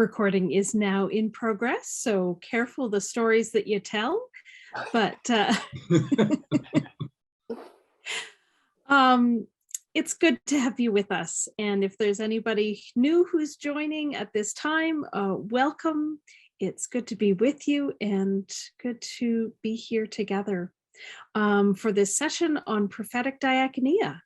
recording is now in progress, so careful the stories that you tell. But it's good to have you with us. And if there's anybody new who's joining at this time, welcome. It's good to be with you and good to be here together for this session on Prophetic Diakonia.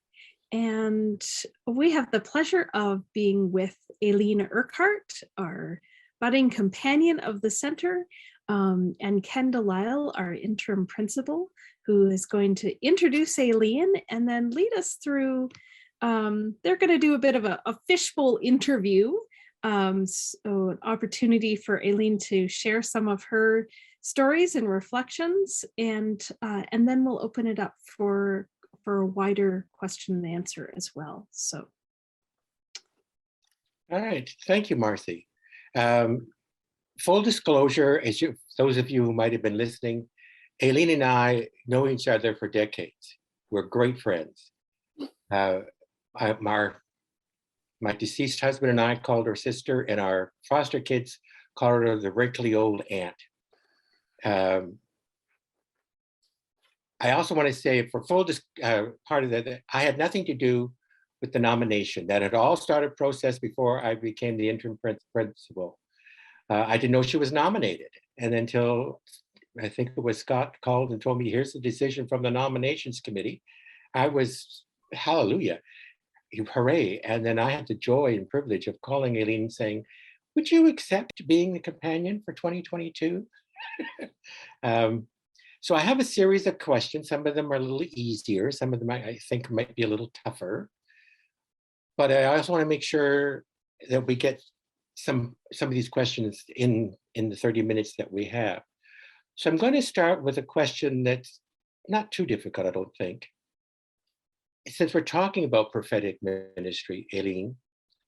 And we have the pleasure of being with Aileen Urquhart, our budding companion of the center, and Ken DeLisle, our interim principal, who is going to introduce Aileen and then lead us through. They're going to do a bit of a fishbowl interview, so an opportunity for Aileen to share some of her stories and reflections, and then we'll open it up for a wider question and answer as well. So, all right, thank you, Marcie. Full disclosure, those of you who might have been listening, Aileen and I know each other for decades. We're great friends. My deceased husband and I called her sister, and our foster kids called her the wrinkly old aunt. I also want to say, for full part of that, I had nothing to do with the nomination. That had all started process before I became the interim principal. I didn't know she was nominated, and until I think it was Scott called and told me, here's the decision from the nominations committee, I was, hallelujah, hooray. And then I had the joy and privilege of calling Aileen and saying, would you accept being the companion for 2022? So I have a series of questions. Some of them are a little easier. Some of them I think might be a little tougher. But I also want to make sure that we get some of these questions in the 30 minutes that we have. So I'm going to start with a question that's not too difficult, I don't think. Since we're talking about prophetic ministry, Aileen,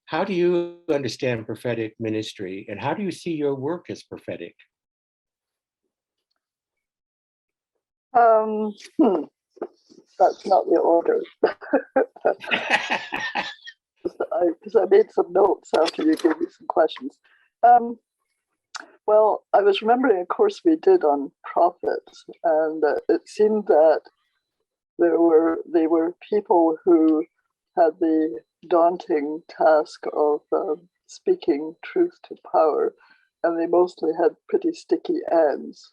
how do you understand prophetic ministry, and how do you see your work as prophetic? That's not the order. Because I made some notes after you gave me some questions. Well, I was remembering a course we did on prophets, and it seemed that they were people who had the daunting task of speaking truth to power, and they mostly had pretty sticky ends.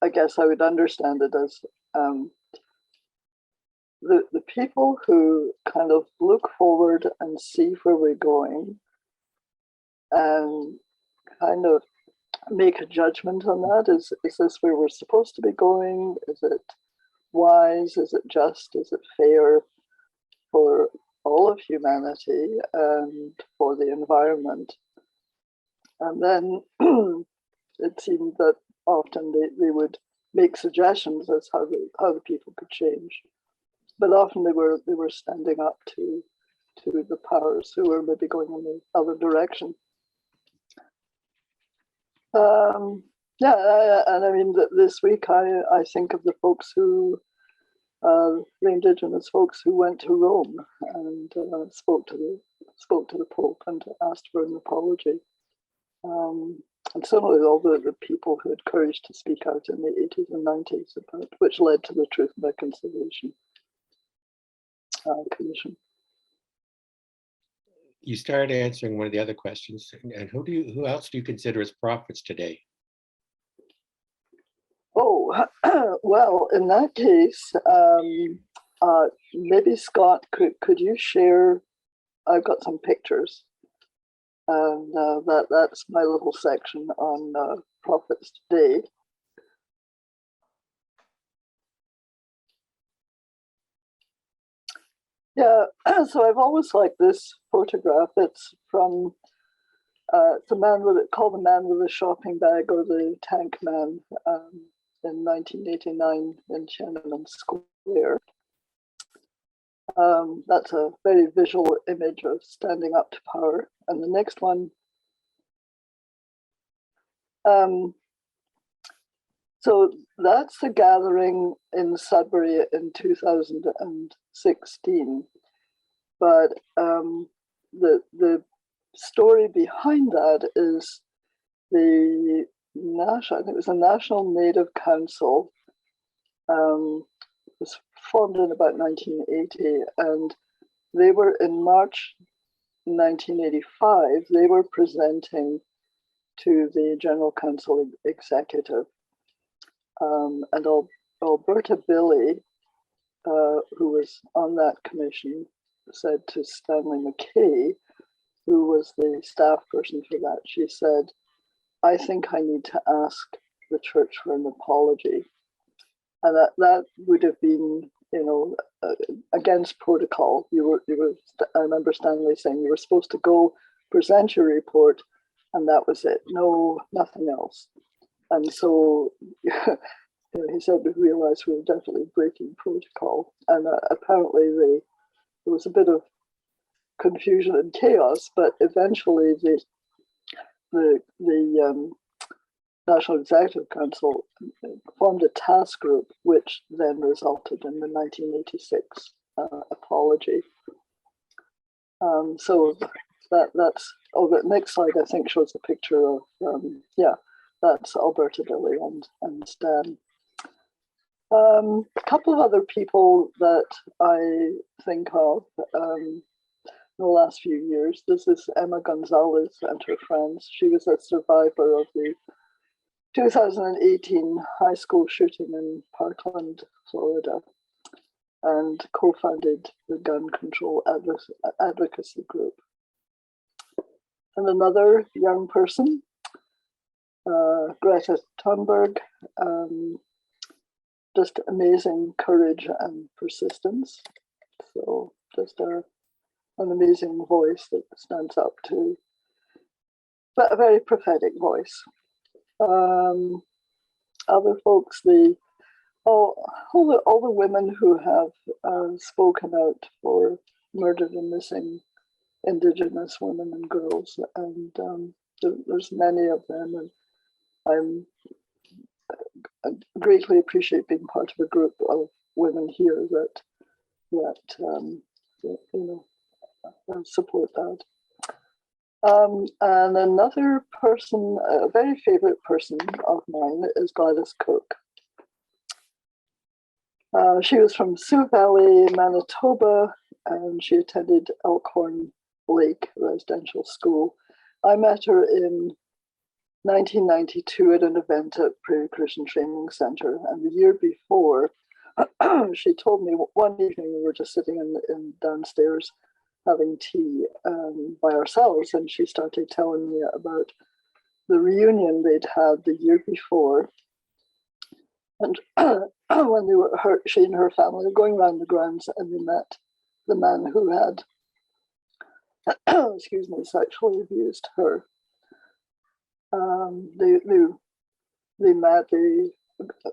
I guess I would understand it as the people who kind of look forward and see where we're going and kind of make a judgment on that. Is this where we're supposed to be going? Is it wise? Is it just? Is it fair for all of humanity and for the environment? And then it seemed that often they would make suggestions as how the people could change, but often they were standing up to the powers who were maybe going in the other direction. And I mean this week I think of the folks who the Indigenous folks who went to Rome and spoke to the Pope and asked for an apology. And similarly, all the people who had courage to speak out in the 80s and 90s, about which led to the Truth and Reconciliation Commission. You started answering one of the other questions, and who else do you consider as prophets today? Oh, well, in that case, maybe Scott, could you share? I've got some pictures. And that's my little section on prophets today. Yeah, so I've always liked this photograph. It's from it's a man called the Man with the Shopping Bag, or the Tank Man, in 1989 in Tiananmen Square. That's a very visual image of standing up to power. And the next one, So that's the gathering in Sudbury in 2016. But the story behind that is the national, I think it was the National Native Council, was formed in about 1980, and they were in March 1985, they were presenting to the General Council Executive. And Alberta Billy, who was on that commission, said to Stanley McKay, who was the staff person for that, she said, I think I need to ask the church for an apology. And that would have been, against protocol. I remember Stanley saying you were supposed to go present your report, and that was it. No, nothing else. And so he said we realized we were definitely breaking protocol. And apparently there was a bit of confusion and chaos, but eventually the National Executive Council formed a task group, which then resulted in the 1986 apology. So that's, the next slide I think shows a picture of, that's Alberta Billy and Stan. A couple of other people that I think of in the last few years. This is Emma Gonzalez and her friends. She was a survivor of the 2018 high school shooting in Parkland, Florida, and co-founded the gun control advocacy group. And another young person, Greta Thunberg, just amazing courage and persistence. So just an amazing voice that stands up to, but a very prophetic voice. Other folks, all the women who have spoken out for murdered and missing Indigenous women and girls, and there's many of them, and I greatly appreciate being part of a group of women here that support that. And another person, a very favorite person of mine, is Gladys Cook. She was from Sioux Valley, Manitoba, and she attended Elkhorn Lake Residential School. I met her in 1992 at an event at Prairie Christian Training Center, and the year before, she told me one evening we were just sitting in downstairs having tea by ourselves, and she started telling me about the reunion they'd had the year before, and when they were she and her family were going around the grounds, and they met the man who had sexually abused her. They met, they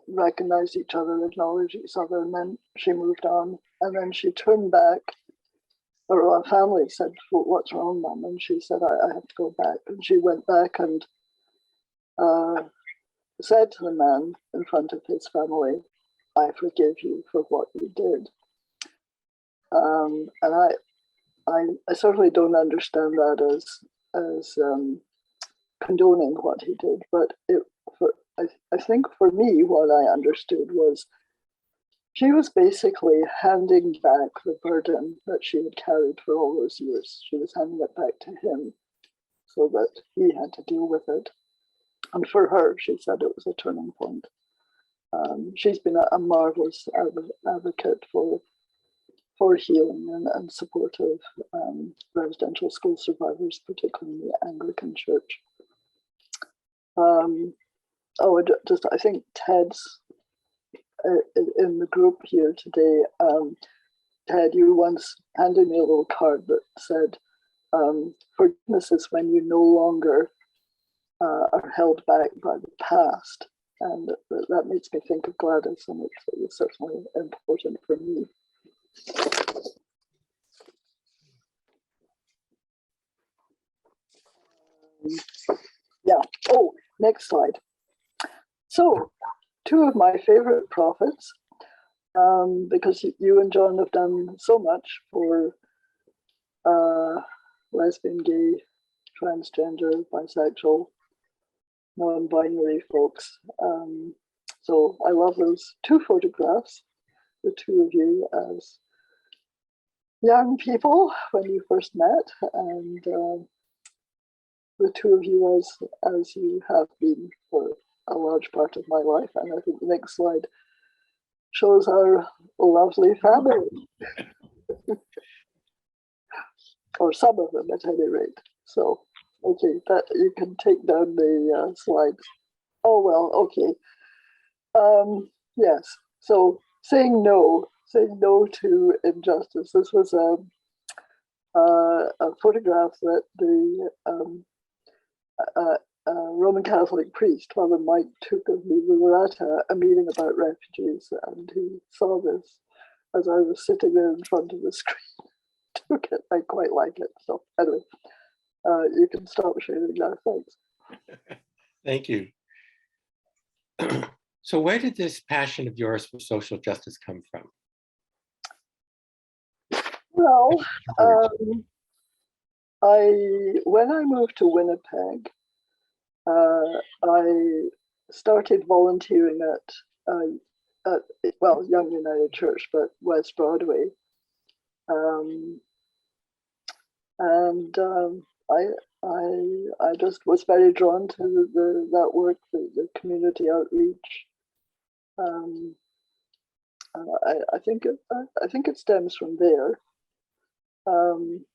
recognized each other, acknowledged each other, and then she moved on, and then she turned back. Or our family said, well, what's wrong, Mum? And she said, I have to go back. And she went back and said to the man in front of his family, I forgive you for what you did. And I certainly don't understand that as condoning what he did, but I think for me, what I understood was she was basically handing back the burden that she had carried for all those years. She was handing it back to him so that he had to deal with it. And for her, she said it was a turning point. She's been a marvelous advocate for healing and support of residential school survivors, particularly in the Anglican Church. I think Ted's in the group here today. Ted, you once handed me a little card that said, forgiveness is when you no longer are held back by the past. And that makes me think of Gladys, and it's certainly important for me. Next slide. So two of my favorite prophets, because you and John have done so much for lesbian, gay, transgender, bisexual, non-binary folks. So I love those two photographs, the two of you as young people when you first met, and the two of you as you have been for a large part of my life. And I think the next slide shows our lovely family, or some of them at any rate. So, okay, that you can take down the slides. Oh, well, okay. Yes, so saying no to injustice. This was a photograph that the Roman Catholic priest, Father Mike, took of me. We were at a meeting about refugees, and he saw this as I was sitting there in front of the screen. Took it. I quite like it. So anyway, you can stop sharing now. Thanks. Thank you. So where did this passion of yours for social justice come from? Well, when I moved to Winnipeg, I started volunteering at Young United Church, but West Broadway, and I just was very drawn to that work, the community outreach. I think it stems from there. I'm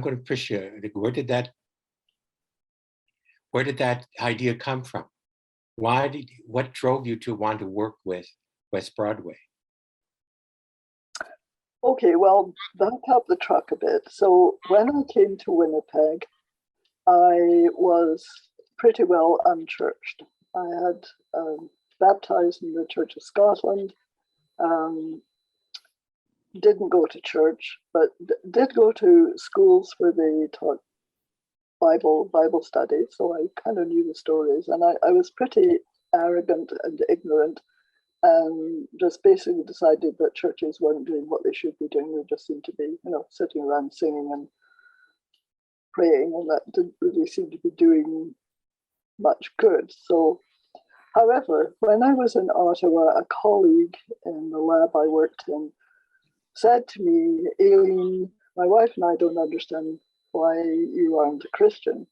going to push you. Where did that idea come from? What drove you to want to work with West Broadway? Okay, well, back up the truck a bit. So when I came to Winnipeg, I was pretty well unchurched. I had baptized in the Church of Scotland, didn't go to church, but did go to schools where they taught Bible study, so I kind of knew the stories, and I was pretty arrogant and ignorant, and just basically decided that churches weren't doing what they should be doing. They just seemed to be, sitting around singing and praying, and that didn't really seem to be doing much good. So, however, when I was in Ottawa, a colleague in the lab I worked in said to me, Aileen, my wife and I don't understand why you aren't a Christian,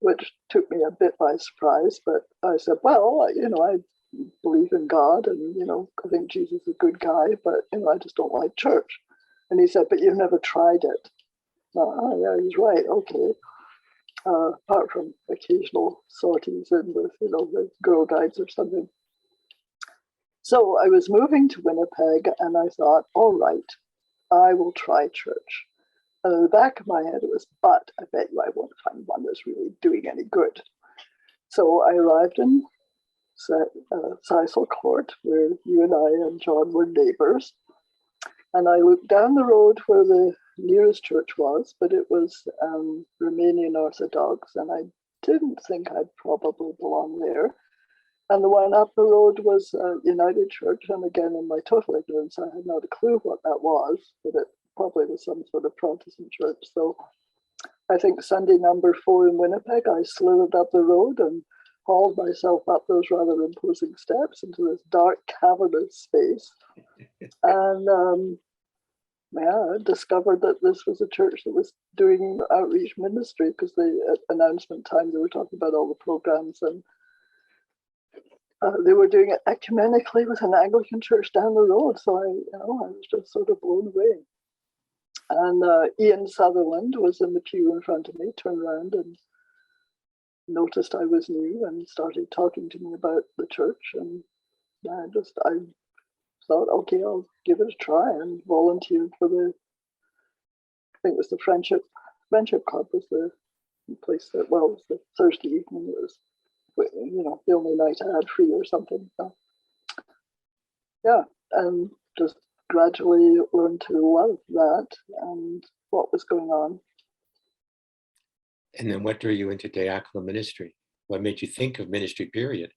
which took me a bit by surprise. But I said, well, I believe in God, and, I think Jesus is a good guy, but, I just don't like church. And he said, but you've never tried it. Oh, yeah, he's right. Okay. Apart from occasional sorties in with, the Girl Guides or something. So I was moving to Winnipeg, and I thought, all right, I will try church. And in the back of my head, it was, but I bet you I won't find one that's really doing any good. So I arrived in Cecil Court, where you and I and John were neighbors. And I looked down the road where the nearest church was, but it was Romanian Orthodox, and I didn't think I'd probably belong there. And the one up the road was United Church, and again, in my total ignorance, I had not a clue what that was, but it probably was some sort of Protestant church. So I think Sunday number 4 in Winnipeg, I slithered up the road and hauled myself up those rather imposing steps into this dark, cavernous space. And I discovered that this was a church that was doing outreach ministry, because at announcement time, they were talking about all the programs, and they were doing it ecumenically with an Anglican church down the road. So I was just sort of blown away. And Ian Sutherland was in the pew in front of me, turned around and noticed I was new and started talking to me about the church. And I thought, okay, I'll give it a try, and volunteered for I think it was the Friendship Club was the place that, well, it was the Thursday evening. It was, the only night I had free or something. So, yeah, and just gradually learned to love that and what was going on. And then what drew you into Diaconal Ministry? what made you think of ministry, period?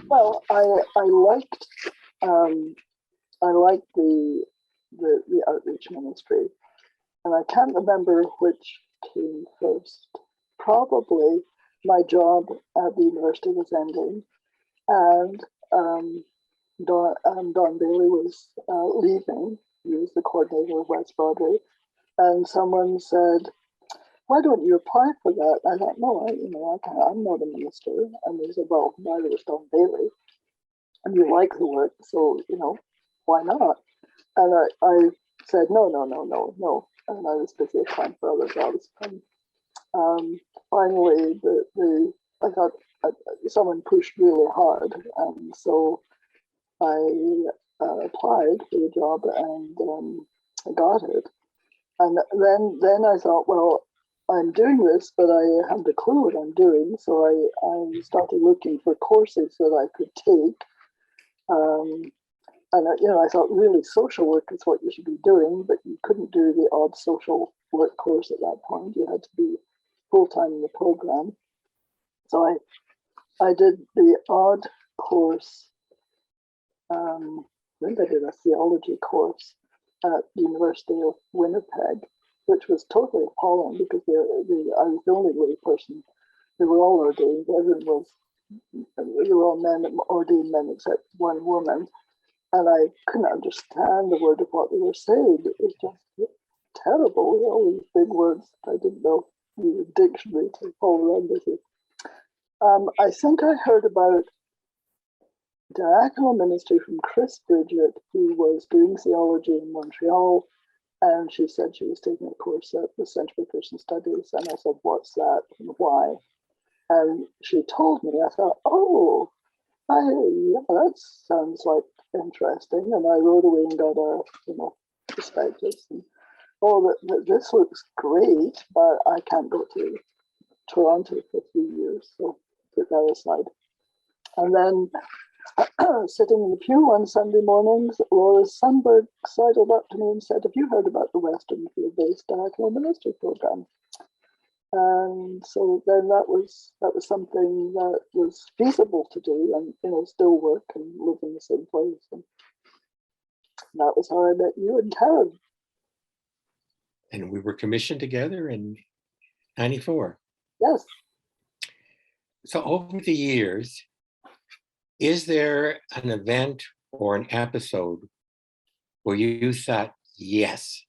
Well, I liked the outreach ministry, and I can't remember which came first. Probably my job at the university was ending, and Don Bailey was leaving. He was the coordinator of West Broadway, and someone said, "Why don't you apply for that?" I thought, "No, I can't. I'm not a minister." And they said, "Well, neither was Don Bailey, and you like the work, so why not?" And I said, "No." And I was busy applying for other jobs. And finally, I thought someone pushed really hard, and so I applied for the job, and I got it. And then I thought, well, I'm doing this, but I haven't a clue what I'm doing. So I started looking for courses that I could take. And I thought really social work is what you should be doing, but you couldn't do the odd social work course at that point. You had to be full-time in the program. So I did the odd course. I think I did a theology course at the University of Winnipeg, which was totally appalling because I was the only lay person. They were all ordained. They were all men, ordained men except one woman. And I couldn't understand the word of what they were saying. It was just terrible. All these big words I didn't know. Use a dictionary to follow around with you. I think I heard about Diaconal Ministry from Chris Bridget, who was doing theology in Montreal, and she said she was taking a course at the Centre for Christian Studies, and I said, "What's that and why?" And she told me. I thought, "Oh, yeah, that sounds like interesting." And I wrote away and got a prospectus. And this looks great, but I can't go to Toronto for 3 years, so put that aside. And then sitting in the pew one Sunday mornings, Laura Sundberg sidled up to me and said, "Have you heard about the Western Field-based Diaconal Ministry Program?" And so then that was something that was feasible to do, and still work and live in the same place. And that was how I met you and Karen. And we were commissioned together in '94. Yes. So over the years, is there an event or an episode where you thought, yes,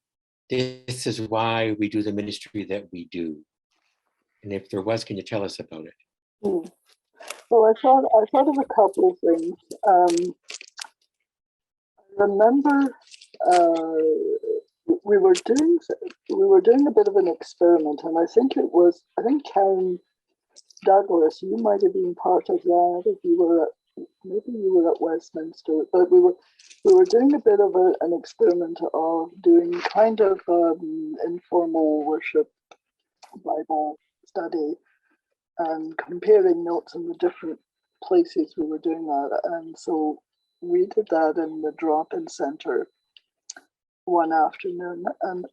this is why we do the ministry that we do? And if there was, can you tell us about it? Well, I thought of a couple of things. I remember we were doing a bit of an experiment, and I think Karen Douglas, you might have been part of that if you were at Westminster, but we were doing a bit of an experiment of doing kind of informal worship, Bible study, and comparing notes in the different places we were doing that. And so we did that in the drop-in center one afternoon, and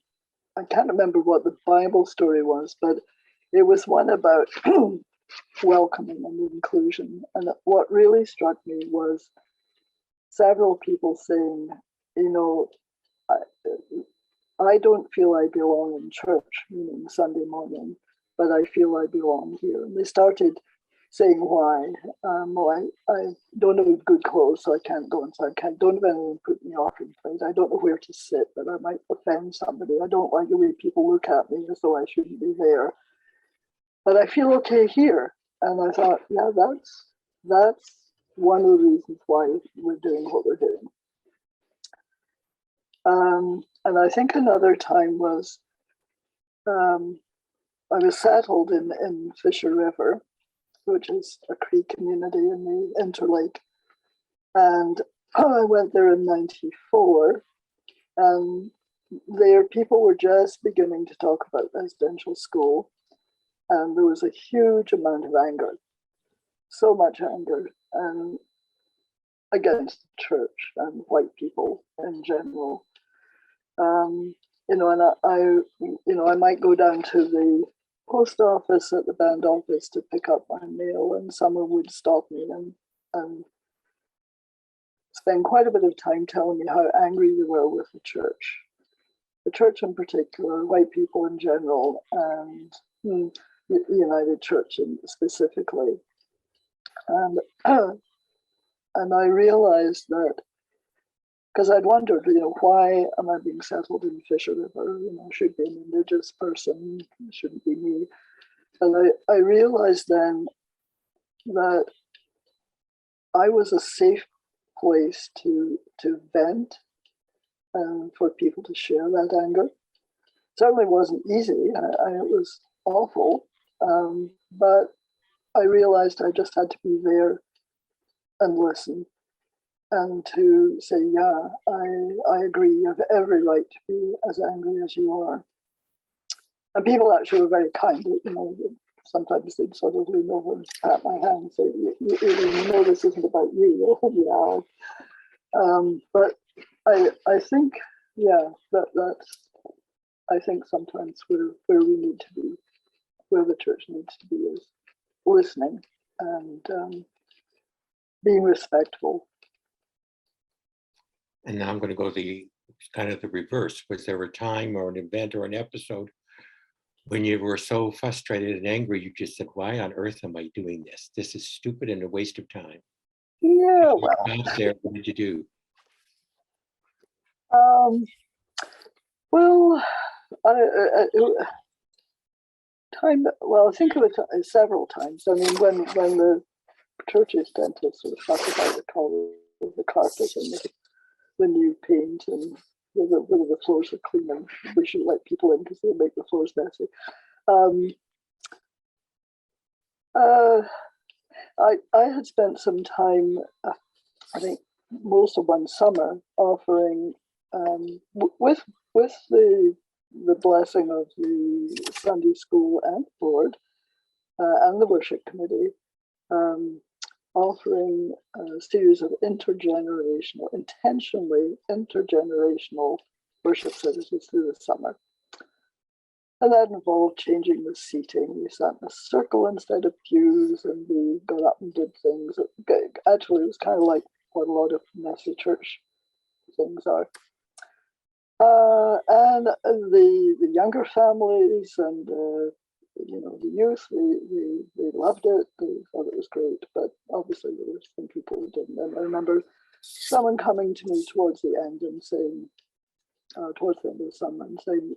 I can't remember what the Bible story was, but it was one about welcoming and inclusion. And what really struck me was several people saying, I don't feel I belong in church, meaning Sunday morning, but I feel I belong here. And they started saying why. Well, I don't have good clothes, so I can't go inside. I don't have anything to put in the offering plate. I don't know where to sit, but I might offend somebody. I don't like the way people look at me as though I shouldn't be there. But I feel okay here. And I thought, yeah, that's one of the reasons why we're doing what we're doing. And I think another time was I was settled in Fisher River, which is a Cree community in the Interlake. And I went there in '94, and there people were just beginning to talk about residential school. And there was a huge amount of anger, so much anger, and against the church and white people in general. And I might go down to the post office at the band office to pick up my mail, and someone would stop me and spend quite a bit of time telling me how angry they were with the church in particular, white people in general, and the United Church specifically. And I realized that, because I'd wondered, why am I being settled in Fisher River? Should be an Indigenous person, it shouldn't be me. And I realized then that I was a safe place to vent and for people to share that anger. Certainly wasn't easy. It was awful, but I realized I just had to be there and listen, and to say, yeah, I agree. You have every right to be as angry as you are. And people actually were very kind. Sometimes they'd sort of lean over and pat my hand and say, you know this isn't about you. Oh, yeah. But I think, yeah, that's, I think sometimes where we need to be, where the church needs to be, is listening and being respectful. And now I'm going to go the reverse. Was there a time or an event or an episode when you were so frustrated and angry, you just said, why on earth am I doing this? This is stupid and a waste of time. Yeah, well. There, what did you do? Well, I think of it several times. I mean, when the churches tend to sort of fuss about the color of the carpet and the new paint and whether the floors are clean, and we shouldn't let people in because they make the floors messy. I had spent some time, I think most of one summer, offering with the blessing of the Sunday school and board and the worship committee, offering a series of intentionally intergenerational worship services through the summer. And that involved changing the seating. We sat in a circle instead of pews, and we got up and did things. Actually, it was kind of like what a lot of messy church things are. And the younger families and the youth, they loved it. They thought it was great. But obviously, there were some people who didn't. And I remember someone coming to me towards the end and saying, towards the end of the summer, and saying,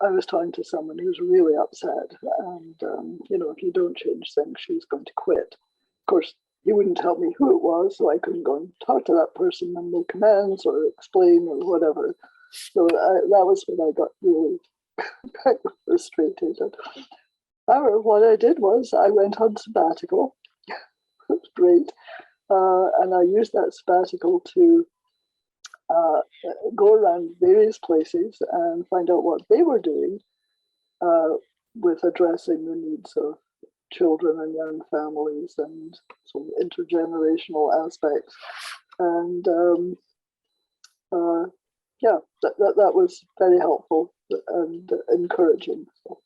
I was talking to someone who's really upset, and if you don't change things, she's going to quit. Of course, he wouldn't tell me who it was, so I couldn't go and talk to that person and make amends or explain or whatever. So that was when I got really kind of frustrated. However, what I did was I went on sabbatical. It was great, and I used that sabbatical to go around various places and find out what they were doing with addressing the needs of children and young families and sort of intergenerational aspects. And that was very helpful and encouraging. So.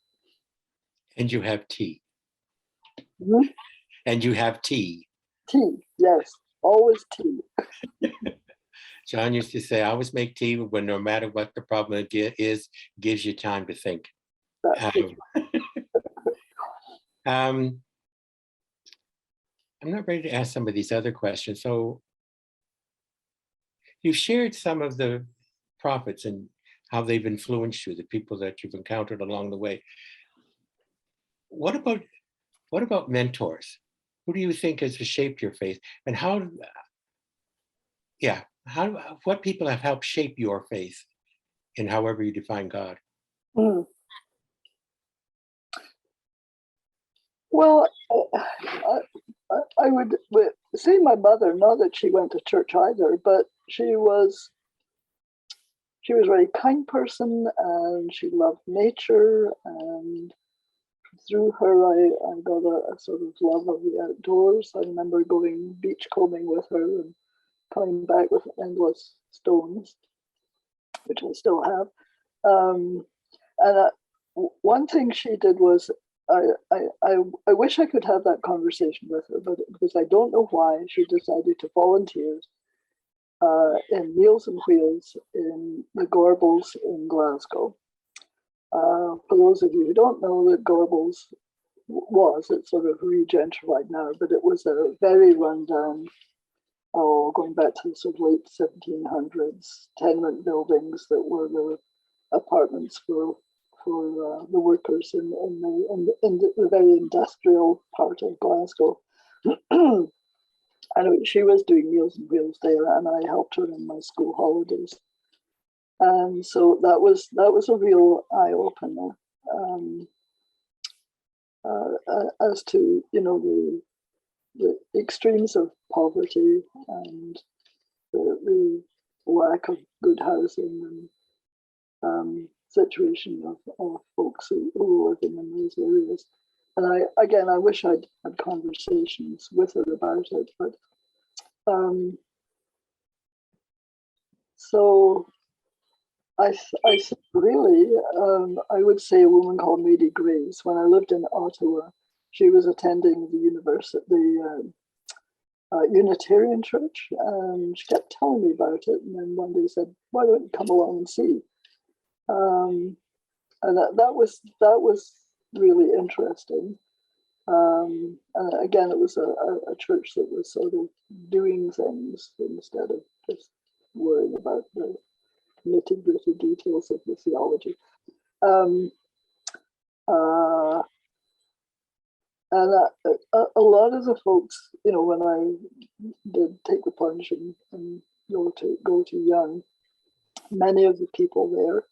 And you have tea. Mm-hmm. And you have tea. Tea, yes, always tea. John used to say, I always make tea when no matter what the problem is, gives you time to think. I'm not ready to ask some of these other questions. So you've shared some of the prophets and how they've influenced you, the people that you've encountered along the way. What about mentors? Who do you think has shaped your faith, and what people have helped shape your faith in however you define God? Well, I would say my mother, not that she went to church either, but she was a very kind person, and she loved nature, and through her I got a sort of love of the outdoors. I remember going beachcombing with her and coming back with endless stones, which I still have. And one thing she did was, I wish I could have that conversation with her, but because I don't know why she decided to volunteer in Meals and Wheels in the Gorbals in Glasgow. For those of you who don't know, the Gorbals it's sort of re-gentrified now, but it was a very rundown, going back to the sort of late 1700s, tenement buildings that were the apartments for the workers in the very industrial part of Glasgow. And she was doing Meals and Wheels there, and I helped her in my school holidays. And so that was a real eye opener as to the extremes of poverty and the lack of good housing and situation of folks who were living in those areas. And I wish I'd had conversations with her about it, but so I really, I would say a woman called Mary Grace. When I lived in Ottawa, she was attending the Unitarian Church, and she kept telling me about it. And then one day said, "Why don't you come along and see?" And that was really interesting. And again, it was a church that was sort of doing things instead of just worrying about the nitty-gritty details of the theology. And a lot of the folks, when I did take the plunge and go to Young, many of the people there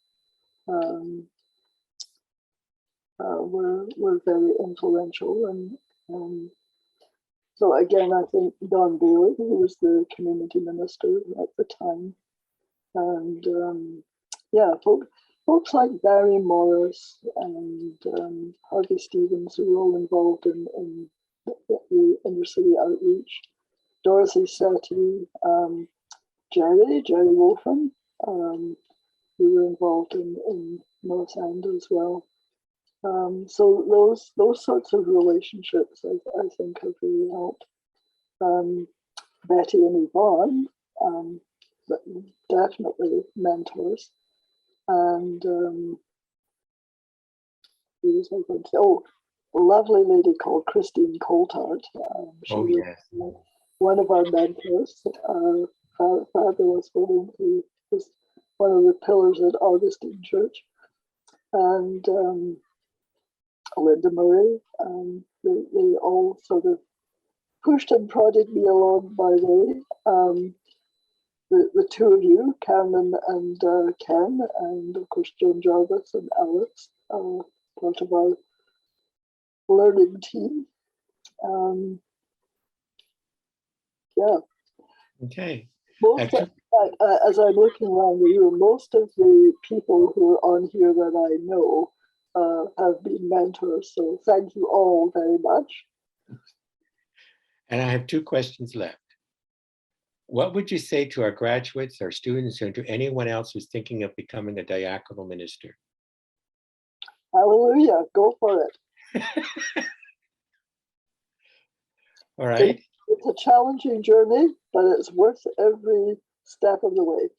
were very influential, and so again, I think Don Bailey, who was the community minister at the time, and folks like Barry Morris and Harvey Stevens, who were all involved in the inner city outreach, Dorothy Settee, Jerry Wolfen, who were involved in North End as well. So those sorts of relationships, I think, have really helped. Betty and Yvonne, definitely mentors. And a lovely lady called Christine Coulthard. She was one of our mentors. Fabulous woman who was one of the pillars at Augustine Church. And Linda Murray, they all sort of pushed and prodded me along my way. The two of you, Karen and Ken, and of course Joan Jarvis and Alex, part of our learning team. Okay. As I'm looking around the room, most of the people who are on here that I know have been mentors. So thank you all very much. And I have two questions left. What would you say to our graduates, our students, and to anyone else who's thinking of becoming a diaconal minister? Hallelujah, go for it. All right. It's a challenging journey, but it's worth every step of the way.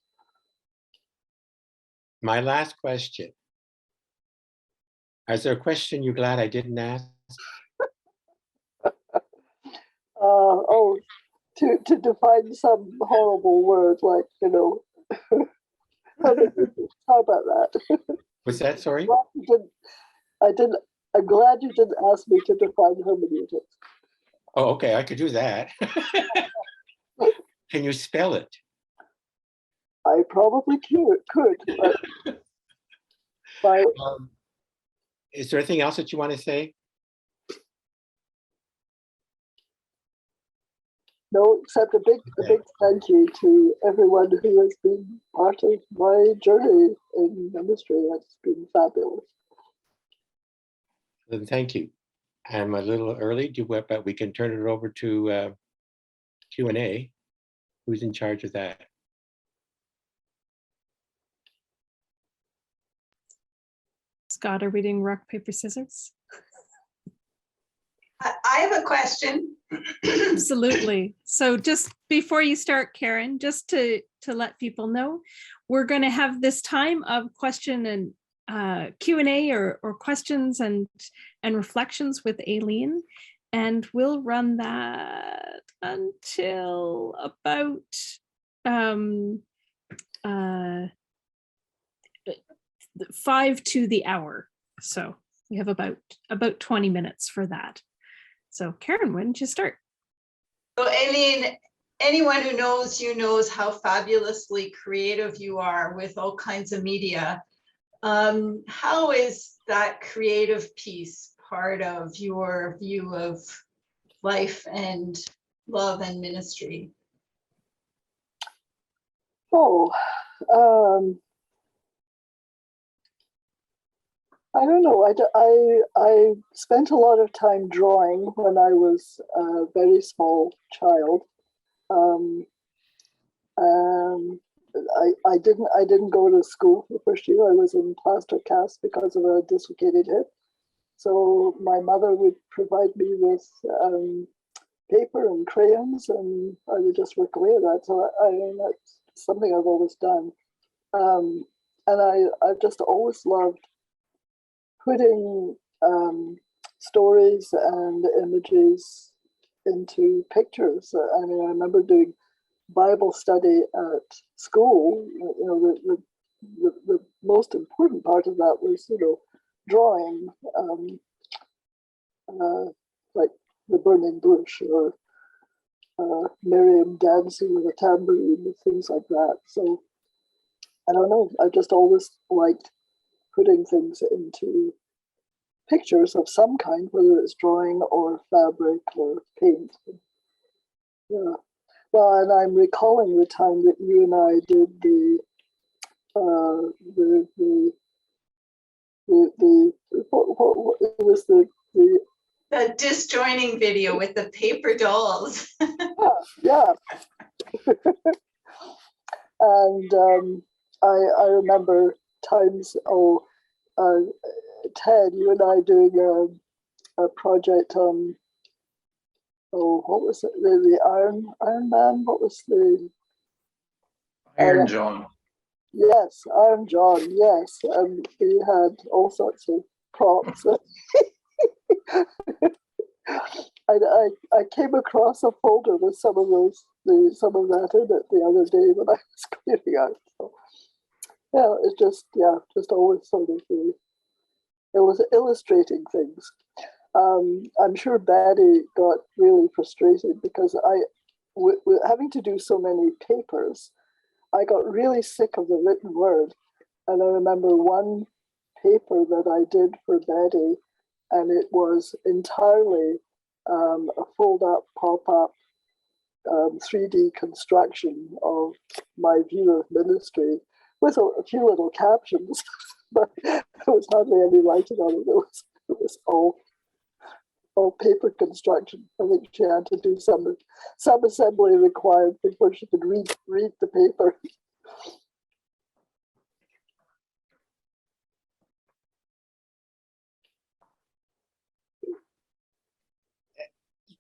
My last question. Is there a question you're glad I didn't ask? To define some horrible word like, how about that? Was that, sorry? I'm glad you didn't ask me to define hermeneutics. Oh, okay, I could do that. Can you spell it? I probably could. But is there anything else that you want to say? No, except a big thank you to everyone who has been part of my journey in ministry. That's been fabulous. Then thank you. I'm a little early, but we can turn it over to Q&A. Who's in charge of that? Scott, are we doing rock, paper, scissors? I have a question. Absolutely. So just before you start, Karen, just to let people know, we're going to have this time of question and Q&A or questions and reflections with Aileen, and we'll run that until about 5 to the hour. So we have about 20 minutes for that. So Karen, why don't you start? So Aileen, anyone who knows you knows how fabulously creative you are with all kinds of media. How is that creative piece part of your view of life and love and ministry? Oh, I don't know. I spent a lot of time drawing when I was a very small child. I didn't go to school the first year. I was in plaster cast because of a dislocated hip. So my mother would provide me with paper and crayons, and I would just work away at that. So that's something I've always done. And I've just always loved putting stories and images into pictures. I mean, I remember doing Bible study at school. The most important part of that was, drawing, like the burning bush or Miriam dancing with a tambourine and things like that. So I don't know. I just always liked putting things into pictures of some kind, whether it's drawing or fabric or paint. Yeah. Well, and I'm recalling the time that you and I did what it was the disjoining video with the paper dolls. yeah. And I remember times, Ted, you and I doing a project on, what was it? The Iron Man? What was the Iron John? Yes, Iron John. Yes, and he had all sorts of props. I came across a folder with some of that in it the other day when I was clearing out. So, yeah, it's just always sort of it was illustrating things. I'm sure Betty got really frustrated because with having to do so many papers, I got really sick of the written word. And I remember one paper that I did for Betty, and it was entirely a fold-up, pop-up 3D construction of my view of ministry with a few little captions, but there was hardly any writing on it. It was all paper construction. I think she had to do some assembly required before she could read the paper.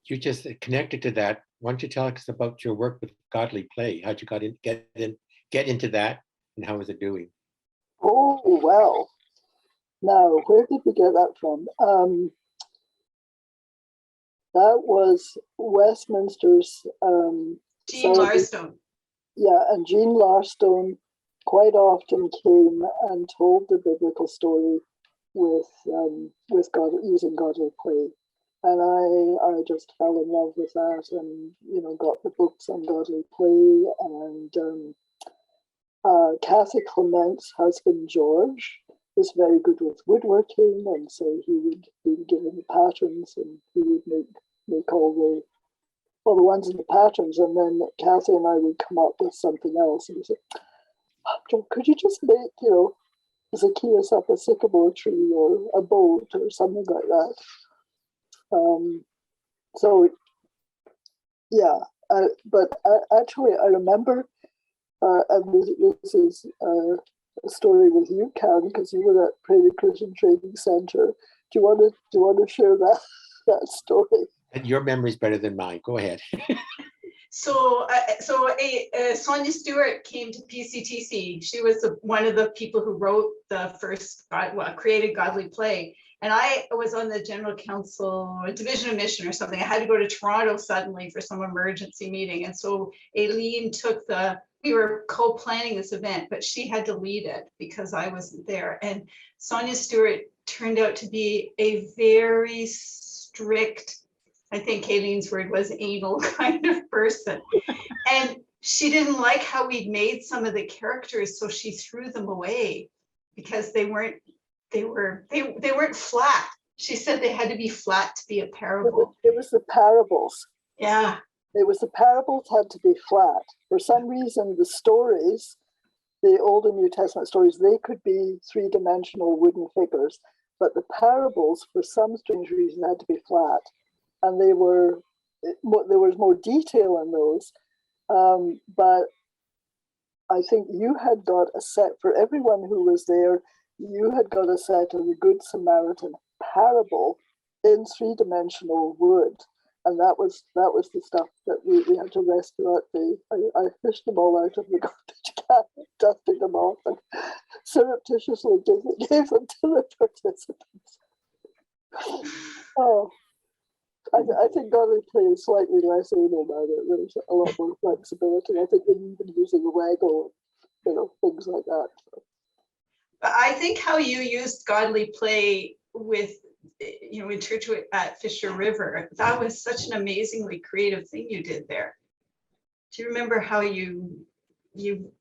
You just connected to that. Why don't you tell us about your work with Godly Play? How'd you get into that, and how is it doing? Oh, well. Now, where did we get that from? That was Westminster's. Jean Larstone. Yeah, and Jean Larstone quite often came and told the biblical story with God, using Godly Play. And I just fell in love with that, and got the books on Godly Play. And Kathy Clement's husband George was very good with woodworking, and so he would give him the patterns, and he would make all the ones in the patterns, and then Kathy and I would come up with something else. And we said, Joe, could you just make Zacchaeus up a sycamore tree or a boat or something like that? So yeah, but actually I remember, and this is a story with you, Ken, because you were at Prairie Christian Training Center. Do you want to share that story? And your memory's better than mine. Go ahead. So Sonia Stewart came to PCTC. She was one of the people who wrote the first, created Godly Play. And I was on the General Council Division of Mission or something. I had to go to Toronto suddenly for some emergency meeting. And so Aileen we were co-planning this event, but she had to lead it because I wasn't there. And Sonia Stewart turned out to be a very strict, I think Aileen's word was anal kind of person. And she didn't like how we'd made some of the characters, so she threw them away because they weren't flat. She said they had to be flat to be a parable. It was the parables. Yeah. It was the parables had to be flat. For some reason, the stories, the Old and New Testament stories, they could be three-dimensional wooden figures, but the parables, for some strange reason, had to be flat. And there was more detail in those. But I think you had got a set, for everyone who was there, you had got a set of the Good Samaritan parable in three-dimensional wood. And that was the stuff that we had to rescue out I fished them all out of the garbage can, dusted them off, and surreptitiously gave them to the participants. Oh, I think Godly Play is slightly less anal about it. There's a lot more flexibility. I think they're even using Lego, things like that. But I think how you used Godly Play with, in church at Fisher River, that was such an amazingly creative thing you did there. Do you remember how you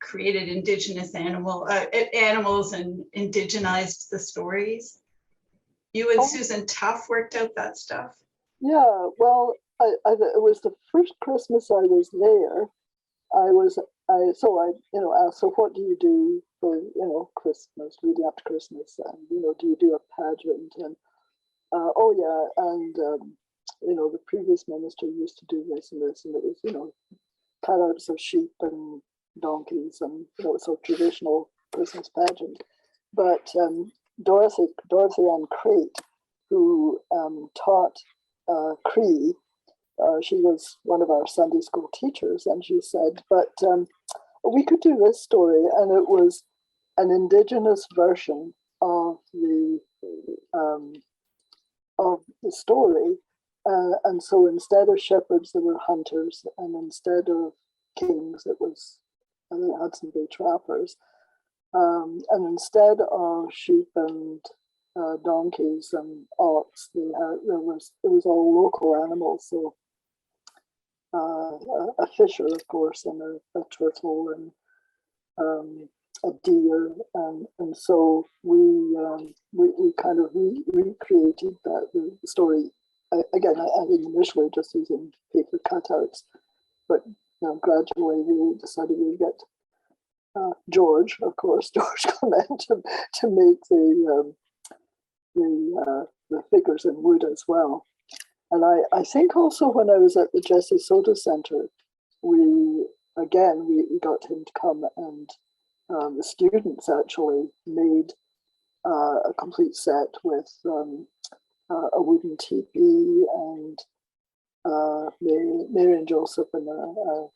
created indigenous animals and indigenized the stories? You and Susan Tuff worked out that stuff. Yeah, well, it was the first Christmas I was there. Asked, so what do you do for, Christmas, leading up to Christmas? And, do you do a pageant? And, the previous minister used to do this and this, and it was, cutouts of sheep and donkeys and, so traditional Christmas pageant. But Dorothy Ann Crate, who taught Cree, she was one of our Sunday school teachers, and she said, but we could do this story, and it was an indigenous version of the story. And so instead of shepherds, there were hunters, and instead of kings, it was, I think, Hudson Bay trappers. And instead of sheep and donkeys and ox, it was all local animals. So a fisher, of course, and a turtle and a deer, and so we kind of recreated the story again. I think initially just using paper cutouts, but gradually we decided we'd get George Clement to make the figures in wood as well. And I think also when I was at the Jesse Soda Center, we got him to come, and the students actually made a complete set with a wooden teepee and Mary and Joseph and a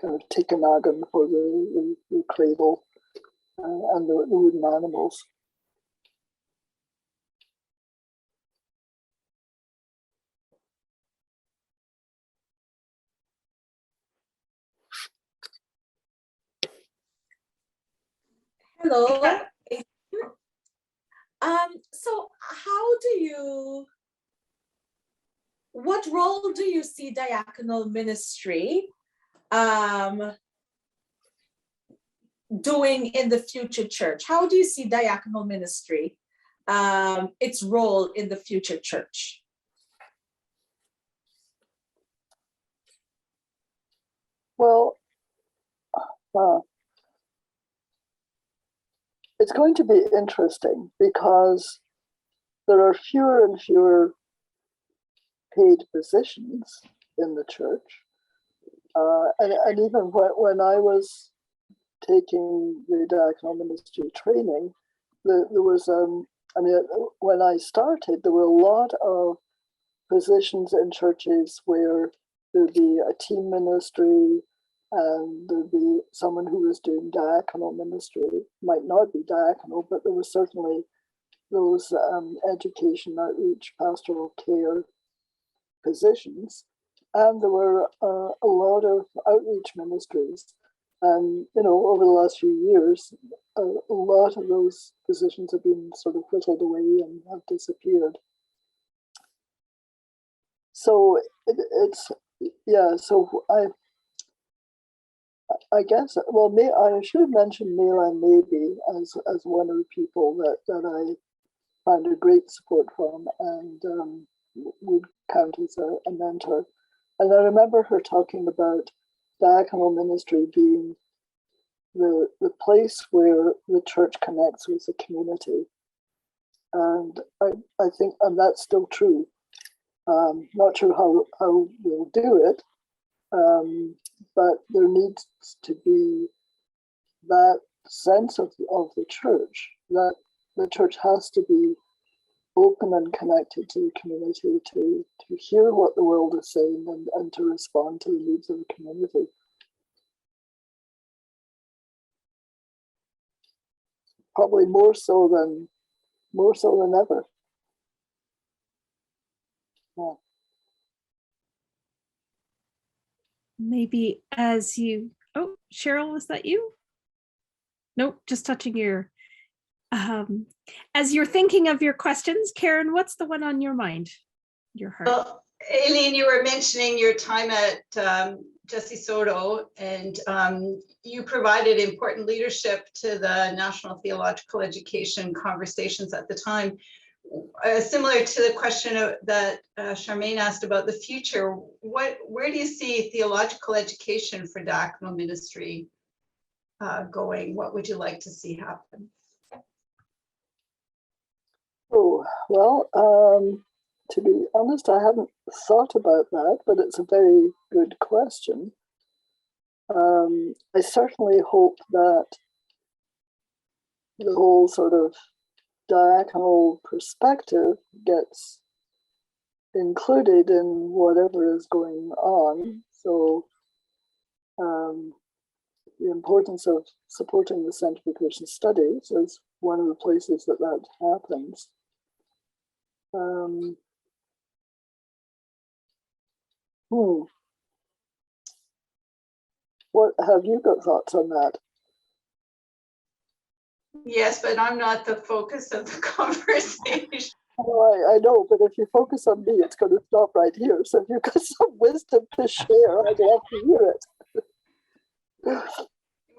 kind of tikanagan for the cradle and the wooden animals. Hello. So what role do you see diaconal ministry doing in the future church? How do you see diaconal ministry, its role in the future church? Well, it's going to be interesting because there are fewer and fewer paid positions in the church. And even when I was taking the diaconal ministry training, there was, I mean, when I started, there were a lot of positions in churches where there'd be a team ministry and there'd be someone who was doing diaconal ministry. Might not be diaconal, but there was certainly those education, outreach, pastoral care positions. And there were a lot of outreach ministries. And, you know, over the last few years, a lot of those positions have been sort of whittled away and have disappeared. So it's, yeah, so I guess, well, I should have mentioned Aileen maybe as one of the people that I found a great support from and would count as a mentor. And I remember her talking about diaconal ministry being the place where the church connects with the community. And I think, and that's still true. Not sure how we'll do it, but there needs to be that sense of the church, that the church has to be open and connected to the community to hear what the world is saying and to respond to the needs of the community. Probably more so than ever. Yeah. Maybe as you, oh, Cheryl, was that you? Nope, just touching your, as you're thinking of your questions, Karen, what's the one on your mind, your heart? Well, Aileen, you were mentioning your time at Jesse Soto, and you provided important leadership to the National Theological Education conversations at the time. Similar to the question that Charmaine asked about the future, where do you see theological education for diaconal ministry going? What would you like to see happen? Oh, well, to be honest, I haven't thought about that, but it's a very good question. I certainly hope that the whole sort of diaconal perspective gets included in whatever is going on. So the importance of supporting the Centre for Christian Studies is one of the places that happens. What have you got thoughts on that? Yes, but I'm not the focus of the conversation. Oh, I know, but if you focus on me, it's going to stop right here. So if you've got some wisdom to share, I'd love to hear it.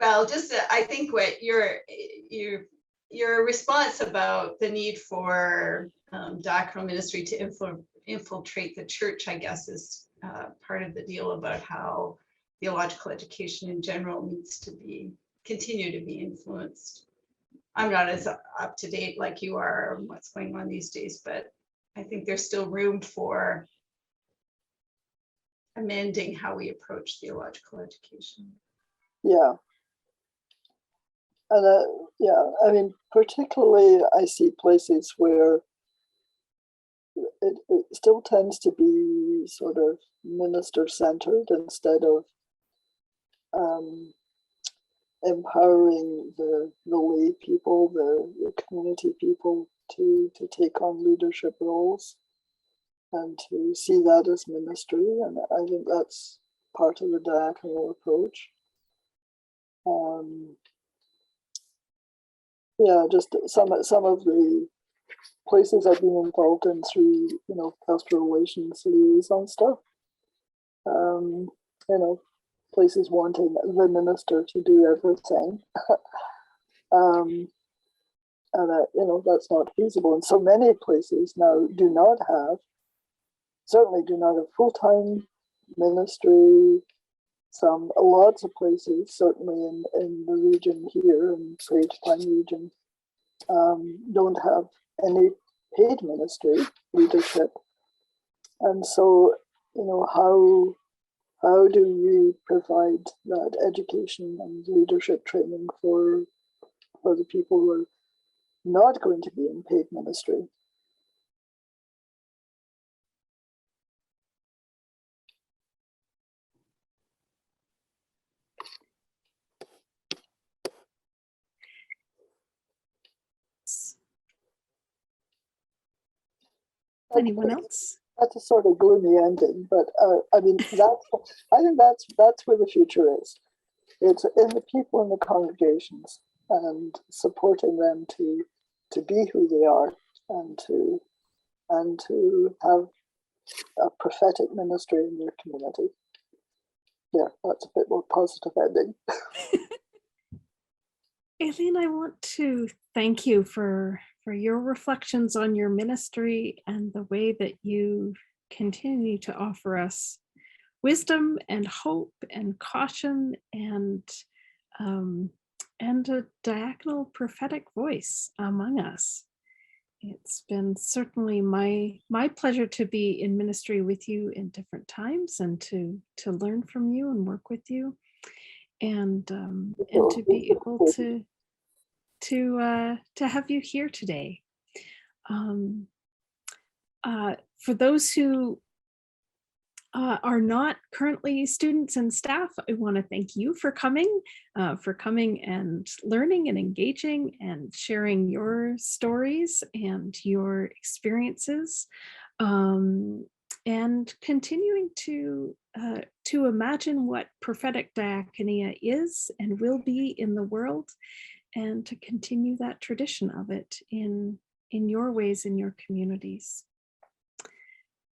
Well, just I think what your response about the need for diaconal ministry to infiltrate the church, I guess, is part of the deal about how theological education in general needs to continue to be influenced. I'm not as up to date like you are on what's going on these days, but I think there's still room for amending how we approach theological education. Yeah. And yeah, I mean, particularly I see places where it still tends to be sort of minister-centered instead of empowering the lay people, the community people to take on leadership roles and to see that as ministry. And I think that's part of the diaconal approach. Yeah, just some of the places I've been involved in through, you know, pastoral relations liaison stuff. You know, places wanting the minister to do everything. And you know, that's not feasible. And so many places now certainly do not have full-time ministry. Lots of places, certainly in the region here, in Sage Pine region, don't have any paid ministry leadership. And so, you know, how do we provide that education and leadership training for the people who are not going to be in paid ministry? Anyone else? That's a sort of gloomy ending, but I mean, I think that's where the future is. It's in the people in the congregations and supporting them to be who they are and to have a prophetic ministry in their community. Yeah, that's a bit more positive ending. Aileen, I want to thank you for your reflections on your ministry and the way that you continue to offer us wisdom and hope and caution and a diaconal prophetic voice among us. It's been certainly my pleasure to be in ministry with you in different times and to learn from you and work with you, and to be able to have you here today. For those who are not currently students and staff, I want to thank you for coming and learning and engaging and sharing your stories and your experiences, and continuing to imagine what prophetic diaconia is and will be in the world, and to continue that tradition of it in your ways, in your communities.